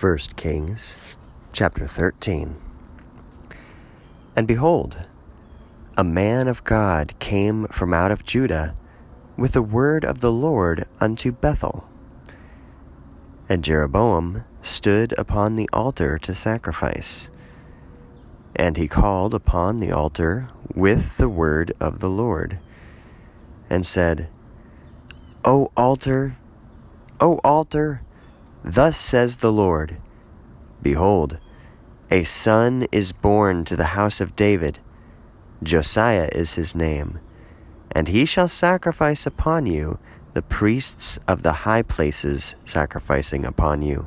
1 Kings chapter 13. And behold, a man of God came from out of Judah with the word of the Lord unto Bethel. And Jeroboam stood upon the altar to sacrifice. And he called upon the altar with the word of the Lord, and said, O altar, thus says the Lord, Behold, a son is born to the house of David, Josiah is his name, and he shall sacrifice upon you the priests of the high places sacrificing upon you,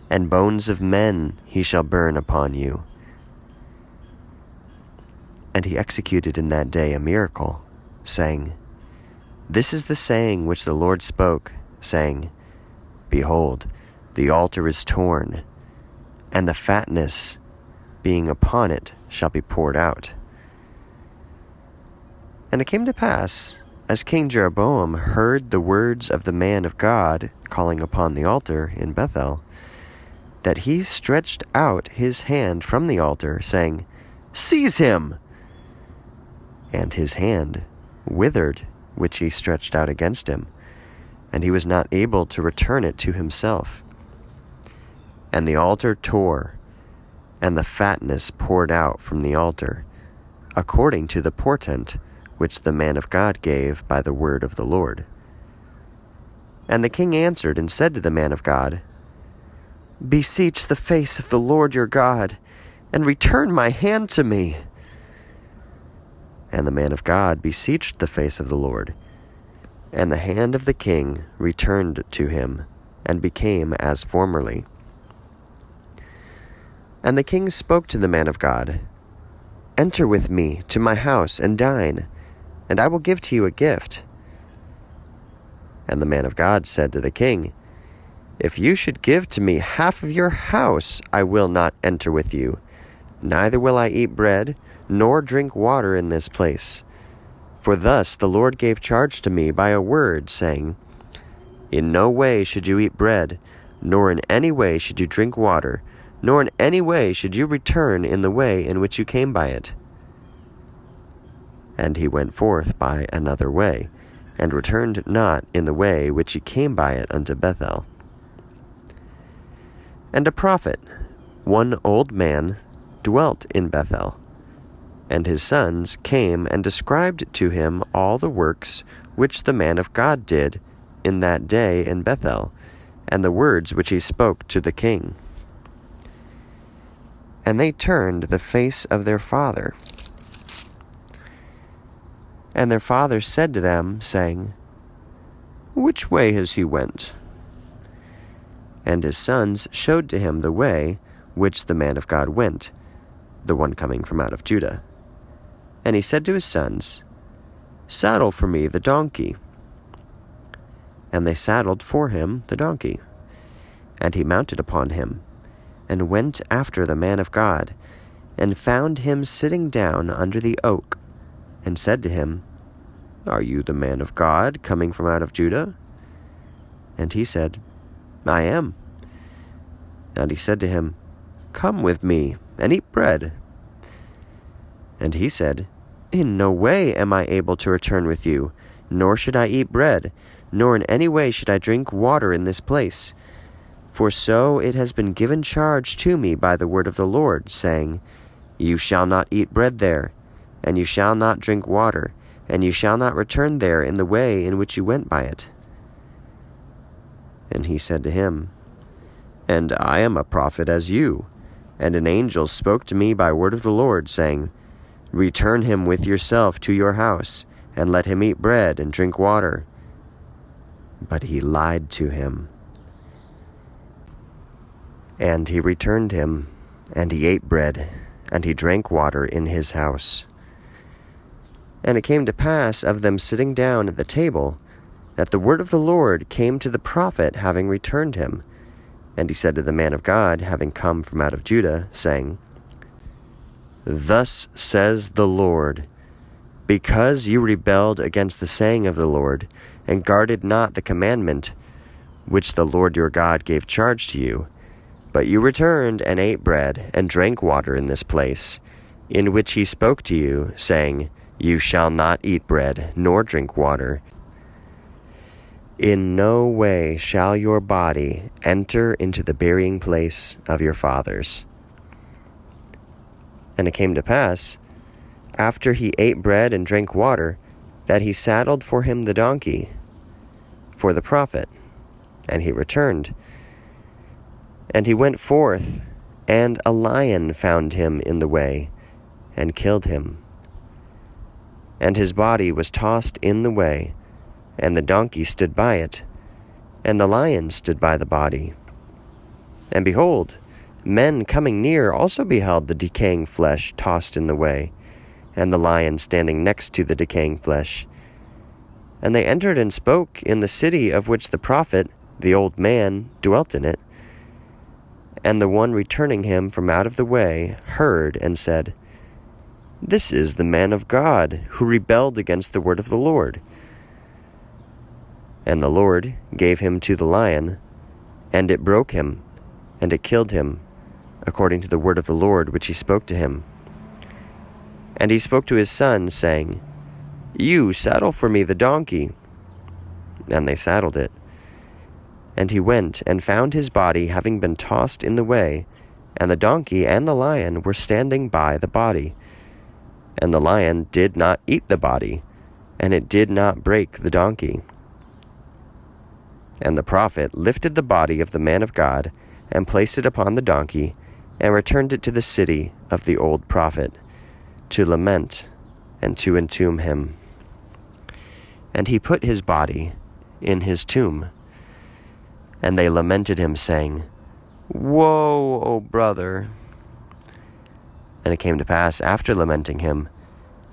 and bones of men he shall burn upon you. And he executed in that day a miracle, saying, This is the saying which the Lord spoke, saying, Behold, the altar is torn, and the fatness being upon it shall be poured out. And it came to pass, as King Jeroboam heard the words of the man of God calling upon the altar in Bethel, that he stretched out his hand from the altar, saying, Seize him! And his hand withered, which he stretched out against him, and he was not able to return it to himself. And the altar tore, and the fatness poured out from the altar, according to the portent which the man of God gave by the word of the Lord. And the king answered and said to the man of God, Beseech the face of the Lord your God, and return my hand to me. And the man of God beseeched the face of the Lord, and the hand of the king returned to him, and became as formerly. And the king spoke to the man of God, Enter with me to my house and dine, and I will give to you a gift. And the man of God said to the king, If you should give to me half of your house, I will not enter with you, neither will I eat bread, nor drink water in this place. For thus the Lord gave charge to me by a word, saying, In no way should you eat bread, nor in any way should you drink water, nor in any way should you return in the way in which you came by it. And he went forth by another way, and returned not in the way which he came by it unto Bethel. And a prophet, one old man, dwelt in Bethel. And his sons came and described to him all the works which the man of God did in that day in Bethel, and the words which he spoke to the king. And they turned the face of their father. And their father said to them, saying, Which way has he went? And his sons showed to him the way which the man of God went, the one coming from out of Judah. And he said to his sons, Saddle for me the donkey. And they saddled for him the donkey. And he mounted upon him, and went after the man of God, and found him sitting down under the oak, and said to him, Are you the man of God coming from out of Judah? And he said, I am. And he said to him, Come with me, and eat bread. And he said, In no way am I able to return with you, nor should I eat bread, nor in any way should I drink water in this place. For so it has been given charge to me by the word of the Lord, saying, You shall not eat bread there, and you shall not drink water, and you shall not return there in the way in which you went by it. And he said to him, And I am a prophet as you, and an angel spoke to me by word of the Lord, saying, Return him with yourself to your house, and let him eat bread and drink water. But he lied to him. And he returned him, and he ate bread, and he drank water in his house. And it came to pass of them sitting down at the table, that the word of the Lord came to the prophet having returned him. And he said to the man of God, having come from out of Judah, saying, Thus says the Lord, Because you rebelled against the saying of the Lord, and guarded not the commandment which the Lord your God gave charge to you, But you returned and ate bread and drank water in this place, in which he spoke to you, saying, You shall not eat bread, nor drink water. In no way shall your body enter into the burying place of your fathers. And it came to pass, after he ate bread and drank water, that he saddled for him the donkey, for the prophet, and he returned. And he went forth, and a lion found him in the way, and killed him. And his body was tossed in the way, and the donkey stood by it, and the lion stood by the body. And behold, men coming near also beheld the decaying flesh tossed in the way, and the lion standing next to the decaying flesh. And they entered and spoke in the city of which the prophet, the old man, dwelt in it. And the one returning him from out of the way heard and said, This is the man of God, who rebelled against the word of the Lord. And the Lord gave him to the lion, and it broke him, and it killed him, according to the word of the Lord which he spoke to him. And he spoke to his son, saying, You saddle for me the donkey. And they saddled it. And he went and found his body having been tossed in the way, and the donkey and the lion were standing by the body. And the lion did not eat the body, and it did not break the donkey. And the prophet lifted the body of the man of God, and placed it upon the donkey, and returned it to the city of the old prophet, to lament and to entomb him. And he put his body in his tomb. And they lamented him, saying, Woe, O brother! And it came to pass, after lamenting him,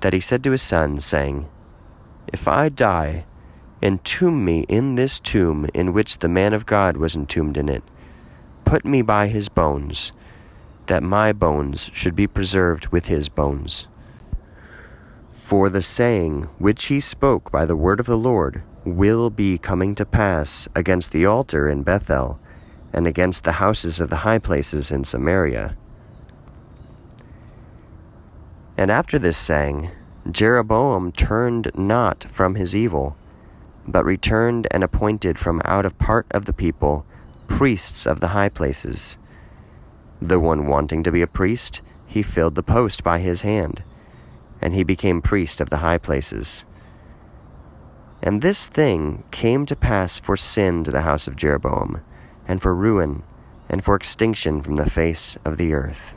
that he said to his sons, saying, If I die, entomb me in this tomb in which the man of God was entombed in it. Put me by his bones, that my bones should be preserved with his bones. For the saying which he spoke by the word of the Lord will be coming to pass against the altar in Bethel, and against the houses of the high places in Samaria. And after this saying, Jeroboam turned not from his evil, but returned and appointed from out of part of the people priests of the high places. The one wanting to be a priest, he filled the post by his hand, and he became priest of the high places. And this thing came to pass for sin to the house of Jeroboam, and for ruin, and for extinction from the face of the earth.